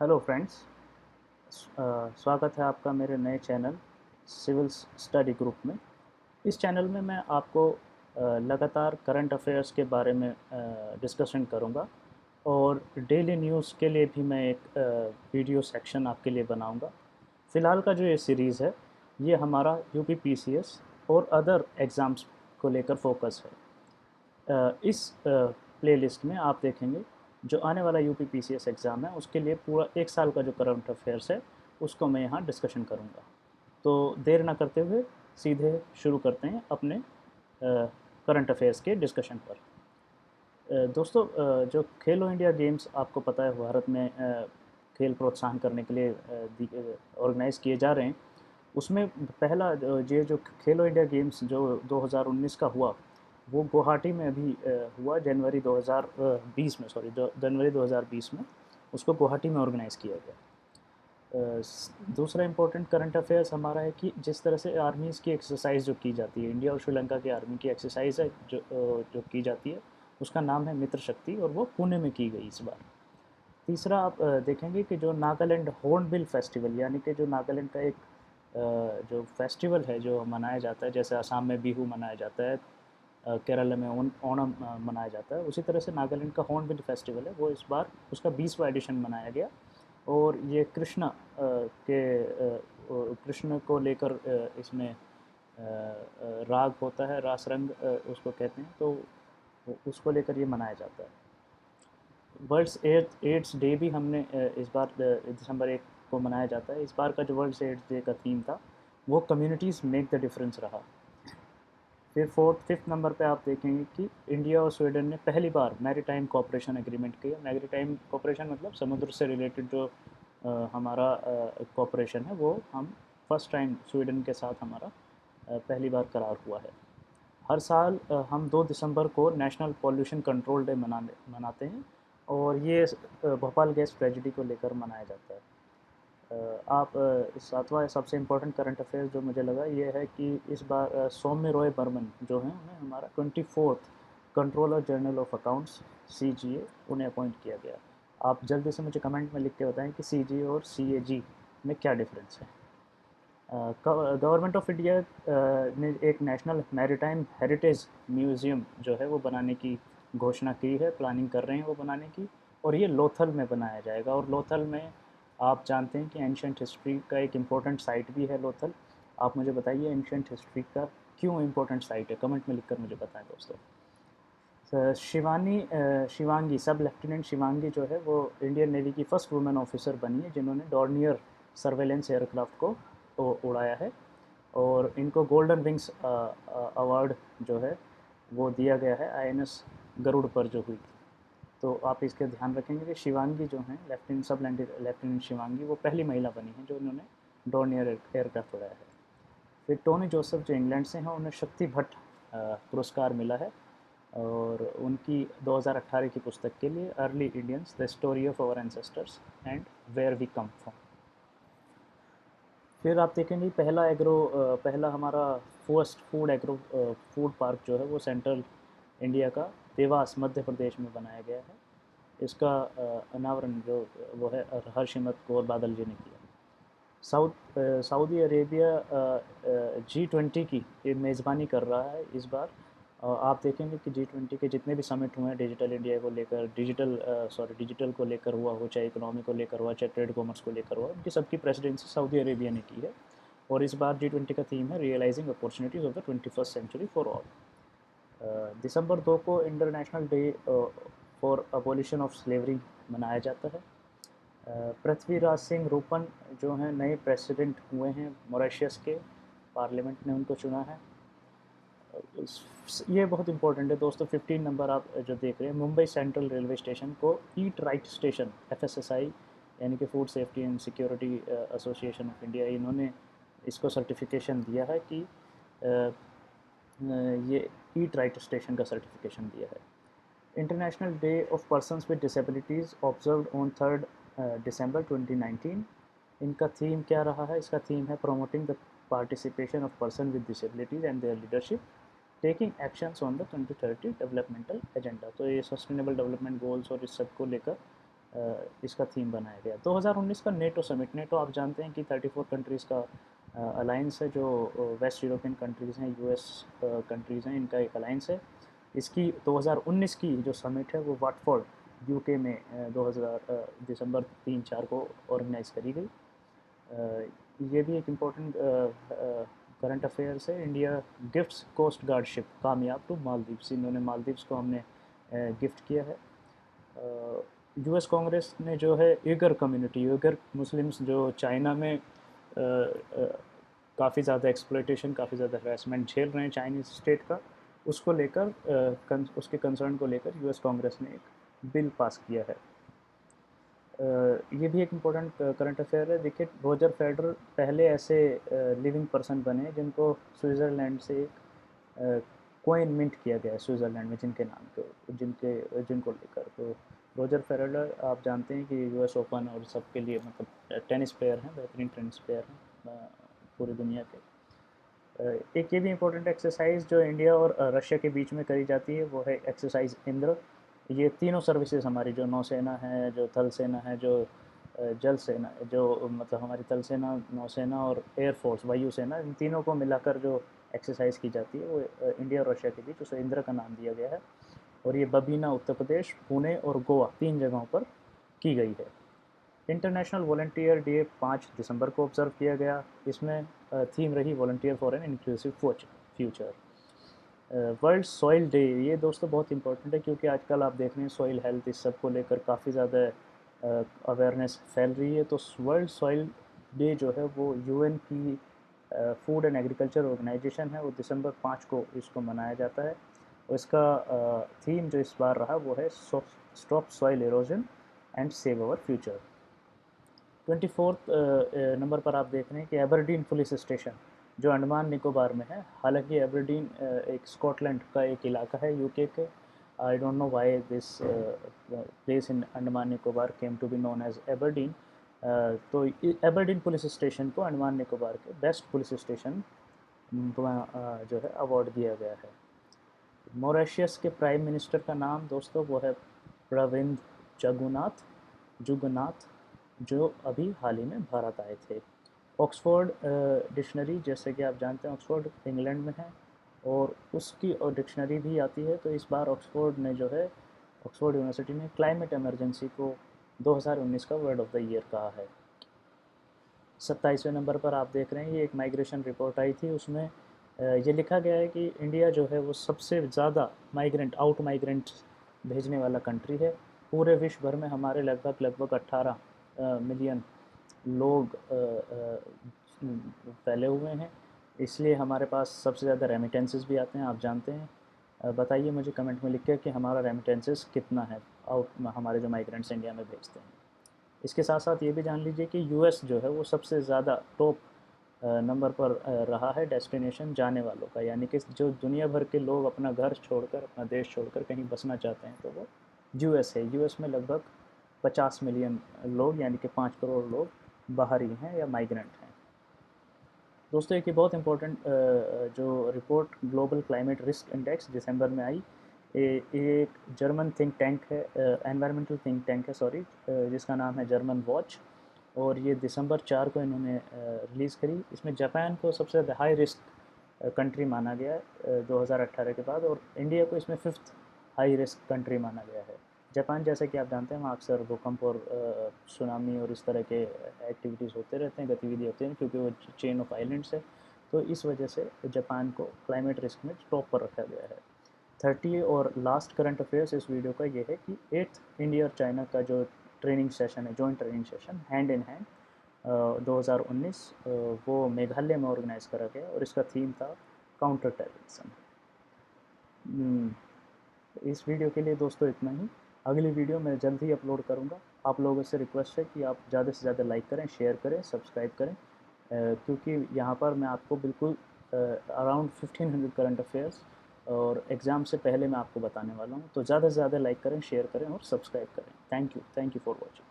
Hello friends. स्वागत है आपका मेरे नए चैनल सिविल स्टडी ग्रुप में। इस चैनल में मैं आपको लगातार करंट अफेयर्स के बारे में डिस्कशन करूंगा और डेली न्यूज़ के लिए भी मैं एक वीडियो सेक्शन आपके लिए बनाऊंगा। फ़िलहाल का जो ये सीरीज़ है ये हमारा यूपी पीसीएस और अदर एग्ज़ाम्स को लेकर फोकस है। इस प्लेलिस्ट में आप देखेंगे जो आने वाला यूपी पीसीएस एग्ज़ाम है उसके लिए पूरा एक साल का जो करंट अफेयर्स है उसको मैं यहाँ डिस्कशन करूँगा। तो देर ना करते हुए सीधे शुरू करते हैं अपने करंट अफेयर्स के डिस्कशन पर। दोस्तों, जो खेलो इंडिया गेम्स आपको पता है भारत में खेल प्रोत्साहन करने के लिए ऑर्गेनाइज़ किए जा रहे हैं। उसमें पहला ये जो खेलो इंडिया गेम्स जो 2019 का हुआ वो गुवाहाटी में अभी हुआ जनवरी 2020 में, सॉरी जनवरी 2020 में उसको गुवाहाटी में ऑर्गेनाइज़ किया गया। दूसरा इम्पोर्टेंट करंट अफेयर्स हमारा है कि जिस तरह से आर्मीज़ की एक्सरसाइज जो की जाती है, इंडिया और श्रीलंका की आर्मी की एक्सरसाइज है जो की जाती है उसका नाम है मित्र शक्ति और वो पुणे में की गई इस बार। तीसरा आप देखेंगे कि जो नागालैंड हॉर्नबिल फेस्टिवल यानी कि जो नागालैंड का एक जो फेस्टिवल है जो मनाया जाता है, जैसे असम में बिहू मनाया जाता है, केरला में ओणम मनाया जाता है, उसी तरह से नागालैंड का हॉर्नबिल फेस्टिवल है वो इस बार उसका 20वां एडिशन मनाया गया। और ये कृष्ण को लेकर इसमें राग होता है, रास रंग उसको कहते हैं, तो उसको लेकर ये मनाया जाता है। वर्ल्ड्स एड्स डे भी हमने इस बार दिसंबर 1 को मनाया जाता है। इस बार का जो वर्ल्ड्स एड्स डे का थीम था वो कम्युनिटीज़ मेक द डिफरेंस रहा। फिर फिफ्थ नंबर पे आप देखेंगे कि इंडिया और स्वीडन ने पहली बार मैरीटाइम कोऑपरेशन एग्रीमेंट किया। मैरीटाइम कोऑपरेशन मतलब समुद्र से रिलेटेड जो हमारा कोऑपरेशन है वो हम फर्स्ट टाइम स्वीडन के साथ हमारा पहली बार करार हुआ है। हर साल हम 2 दिसंबर को नेशनल पॉल्यूशन कंट्रोल डे मनाते हैं और ये भोपाल गैस ट्रेजेडी को लेकर मनाया जाता है। आप सातवां सबसे इम्पोर्टेंट करंट अफेयर्स जो मुझे लगा ये है कि इस बार सौम्य रॉय बर्मन जो हैं उन्हें हमारा 24th controller general of accounts CGA उन्हें अपॉइंट किया गया। आप जल्दी से मुझे कमेंट में लिख के बताएं कि सीजीए और सीएजी में क्या डिफरेंस है। गवर्नमेंट ऑफ इंडिया ने एक नेशनल मैरीटाइम हेरिटेज म्यूज़ियम जो है वो बनाने की घोषणा की है, प्लानिंग कर रहे हैं वो बनाने की, और ये लोथल में बनाया जाएगा। और लोथल में आप जानते हैं कि एंशंट हिस्ट्री का एक इम्पोर्टेंट साइट भी है लोथल। आप मुझे बताइए एंशंट हिस्ट्री का क्यों इम्पोर्टेंट साइट है, कमेंट में लिखकर मुझे बताएं दोस्तों। शिवांगी सब लेफ्टिनेंट शिवांगी जो है वो इंडियन नेवी की फ़र्स्ट वुमेन ऑफिसर बनी है जिन्होंने डॉर्नियर सर्वेलेंस एयरक्राफ्ट को उड़ाया है। और इनको गोल्डन विंग्स अवार्ड जो है वो दिया गया है आईएनएस गरुड़ पर जो हुई थी। तो आप इसका ध्यान रखेंगे कि शिवांगी जो हैं लेफ्टिनेंट शिवांगी वो पहली महिला बनी है जो उन्होंने डॉर्नियर एयरक्राफ्ट उड़ाया है। फिर टोनी जोसेफ जो इंग्लैंड से हैं उन्हें शक्ति भट्ट पुरस्कार मिला है और उनकी 2018 की पुस्तक के लिए early Indians the story of our ancestors and where we come from. फिर आप देखेंगे पहला हमारा फर्स्ट फूड पार्क जो है वो सेंट्रल इंडिया का देवास मध्य प्रदेश में बनाया गया है। इसका अनावरण जो वो है हरसिमरत कौर बादल जी ने किया। सऊदी अरेबिया G20 की ये मेज़बानी कर रहा है इस बार। आप देखेंगे कि G20 के जितने भी समिट हुए हैं डिजिटल इंडिया को लेकर, डिजिटल को लेकर हुआ हो, चाहे इकोनॉमी को लेकर हुआ, चाहे ट्रेड कॉमर्स को लेकर हुआ, उनकी सबकी प्रेसिडेंसी सऊदी अरेबिया ने की है। और इस बार G20 का थीम है realising opportunities of the 21st century for all. दिसंबर 2 को international day for abolition of slavery मनाया जाता है। पृथ्वीराज सिंह रूपन जो हैं नए प्रेसिडेंट हुए हैं मॉरिशस के, पार्लियामेंट ने उनको चुना है। ये बहुत इंपॉर्टेंट है दोस्तों। 15 नंबर आप जो देख रहे हैं, मुंबई सेंट्रल रेलवे स्टेशन को ईट राइट स्टेशन एफएसएसआई यानी कि food safety and security association of India, इन्होंने इसको सर्टिफिकेशन दिया है कि ये ईट राइट स्टेशन का सर्टिफिकेशन दिया है। International day of persons with disabilities observed on 3 December 2019। इनका थीम क्या रहा है? इसका थीम है promoting the participation of person with disabilities and their leadership taking actions on the 2030 developmental agenda. तो ये सस्टेनेबल डेवलपमेंट गोल्स और इस सब को लेकर इसका थीम बनाया गया। 2019 का नेटो समिट, नेटो आप जानते हैं कि 34 कंट्रीज़ का अलाइंस है, जो वेस्ट यूरोपियन कंट्रीज़ हैं, यूएस कंट्रीज़ हैं, इनका एक अलाइंस है। इसकी 2019 की जो समिट है वो वाटफोर्ड यूके में 2000 दिसंबर 3-4 को ऑर्गेनाइज़ करी गई। ये भी एक इम्पोर्टेंट करंट अफेयर्स है। India gifts coast guard ship Kamyab to Maldives, इन्होंने मालदीव्स को हमने गिफ्ट किया है। यूएस कांग्रेस ने जो है ईगर कम्युनिटी, ईगर मुस्लिम्स जो चाइना में काफ़ी ज़्यादा एक्सप्लॉयटेशन, काफ़ी ज़्यादा हरासमेंट झेल रहे हैं चाइनीज़ स्टेट का, उसको लेकर उसके कंसर्न को लेकर यूएस कांग्रेस ने एक बिल पास किया है। ये भी एक इम्पोर्टेंट करंट अफेयर है। देखिए, रोजर फेडरर पहले ऐसे लिविंग पर्सन बने जिनको स्विट्ज़रलैंड से एक कॉइन मिंट किया गया है स्विट्ज़रलैंड में, जिनके नाम पे, जिनको लेकर। तो रोजर फेडरर आप जानते हैं कि यूएस ओपन और सबके लिए मतलब टेनिस प्लेयर हैं, बेहतरीन टेनिस प्लेयर हैं पूरी दुनिया के। एक ये भी इम्पोर्टेंट एक्सरसाइज जो इंडिया और रशिया के बीच में करी जाती है वो है एक्सरसाइज इंद्र। ये तीनों सर्विसेज हमारी, जो नौसेना है, जो थल सेना है, जो जल सेना, जो मतलब हमारी थल सेना, नौसेना और एयरफोर्स वायुसेना, इन तीनों को मिलाकर जो एक्सरसाइज की जाती है वो इंडिया और रशिया के बीच, उसे इंद्र का नाम दिया गया है। और ये बबीना, उत्तर प्रदेश, पुणे और गोवा, 3 जगहों पर की गई है। इंटरनेशनल वॉलंटियर डे 5 दिसंबर को ऑब्जर्व किया गया। इसमें थीम रही volunteer for an inclusive future. World soil day, ये दोस्तों बहुत इंपॉर्टेंट है, क्योंकि आजकल आप देख रहे हैं सॉइल हेल्थ, इस सब को लेकर काफ़ी ज़्यादा अवेयरनेस फैल रही है। तो वर्ल्ड सॉइल डे जो है वो यूएन की फूड एंड एग्रीकल्चर ऑर्गेनाइजेशन है, वो दिसंबर 5 को इसको मनाया जाता है। और इसका थीम जो इस बार रहा वो है stop soil erosion and save our future. 24 number पर आप देख रहे हैं कि एबरडीन पुलिस स्टेशन जो अंडमान निकोबार में है। हालांकि एबरडीन एक स्कॉटलैंड का एक इलाका है यूके के। I don't know why this place in Andaman Nicobar came to be known as Aberdeen. तो एबरडीन पुलिस स्टेशन को अंडमान निकोबार के बेस्ट पुलिस स्टेशन जो है अवार्ड दिया गया है। मॉरिशस के प्राइम मिनिस्टर का नाम दोस्तों वो है प्रविंद जुगनाथ, जो अभी हाल ही में भारत आए थे। ऑक्सफोर्ड डिक्शनरी, जैसे कि आप जानते हैं ऑक्सफोर्ड इंग्लैंड में है और उसकी और डिक्शनरी भी आती है। तो इस बार ऑक्सफोर्ड ने जो है, ऑक्सफोर्ड यूनिवर्सिटी ने क्लाइमेट इमरजेंसी को 2019 का वर्ड ऑफ द ईयर कहा है। 27वें नंबर पर आप देख रहे हैं, ये एक माइग्रेशन रिपोर्ट आई थी, उसमें ये लिखा गया है कि इंडिया जो है वो सबसे ज़्यादा आउट माइग्रेंट भेजने वाला कंट्री है। पूरे विश्व भर में हमारे लगभग 18 मिलियन लोग फैले हुए हैं, इसलिए हमारे पास सबसे ज़्यादा रेमिटेंसेस भी आते हैं, आप जानते हैं। बताइए मुझे कमेंट में लिख के कि हमारा रेमिटेंसेस कितना है, हमारे जो माइग्रेंट्स इंडिया में भेजते हैं। इसके साथ साथ ये भी जान लीजिए कि यूएस जो है वो सबसे ज़्यादा टॉप नंबर पर रहा है डेस्टिनेशन जाने वालों का, यानी कि जो दुनिया भर के लोग अपना घर छोड़कर, अपना देश छोड़कर कहीं बसना चाहते हैं तो वो यूएस है। यूएस में लगभग 50 मिलियन लोग, यानी कि 5 करोड़ लोग बाहरी हैं या माइग्रेंट हैं। दोस्तों एक ये बहुत इंपॉर्टेंट जो report global climate risk index दिसंबर में आई, ये एक जर्मन थिंक टैंक है, एनवायरमेंटल थिंक टैंक है सॉरी, जिसका नाम है जर्मन वॉच, और ये दिसंबर 4 को इन्होंने रिलीज़ करी। इसमें जापान को सबसे ज़्यादा हाई रिस्क कंट्री माना गया है 2018 के बाद, और इंडिया को इसमें 5th हाई रिस्क कंट्री माना गया है। जापान, जैसे कि आप जानते हैं, वहाँ अक्सर भूकंप और सुनामी और इस तरह के एक्टिविटीज़ होते रहते हैं, गतिविधि होती हैं, क्योंकि वो चेन ऑफ आइलैंड्स है। तो इस वजह से जापान को क्लाइमेट रिस्क में टॉप पर रखा गया है। 30 और लास्ट करंट अफेयर्स इस वीडियो का ये है कि 8th इंडिया और चाइना का जो ट्रेनिंग सेशन है, joint training session hand in hand 2019, वो मेघालय में ऑर्गेनाइज करा गया और इसका थीम था काउंटर टेररिज्म। इस वीडियो के लिए दोस्तों इतना ही। अगली वीडियो मैं जल्द ही अपलोड करूँगा। आप लोगों से रिक्वेस्ट है कि आप ज़्यादा से ज़्यादा लाइक करें, शेयर करें, सब्सक्राइब करें, क्योंकि यहाँ पर मैं आपको बिल्कुल अराउंड 1500 करंट अफेयर्स और एग्ज़ाम से पहले मैं आपको बताने वाला हूँ। तो ज़्यादा से ज़्यादा लाइक करें, शेयर करें और सब्सक्राइब करें। Thank you for watching.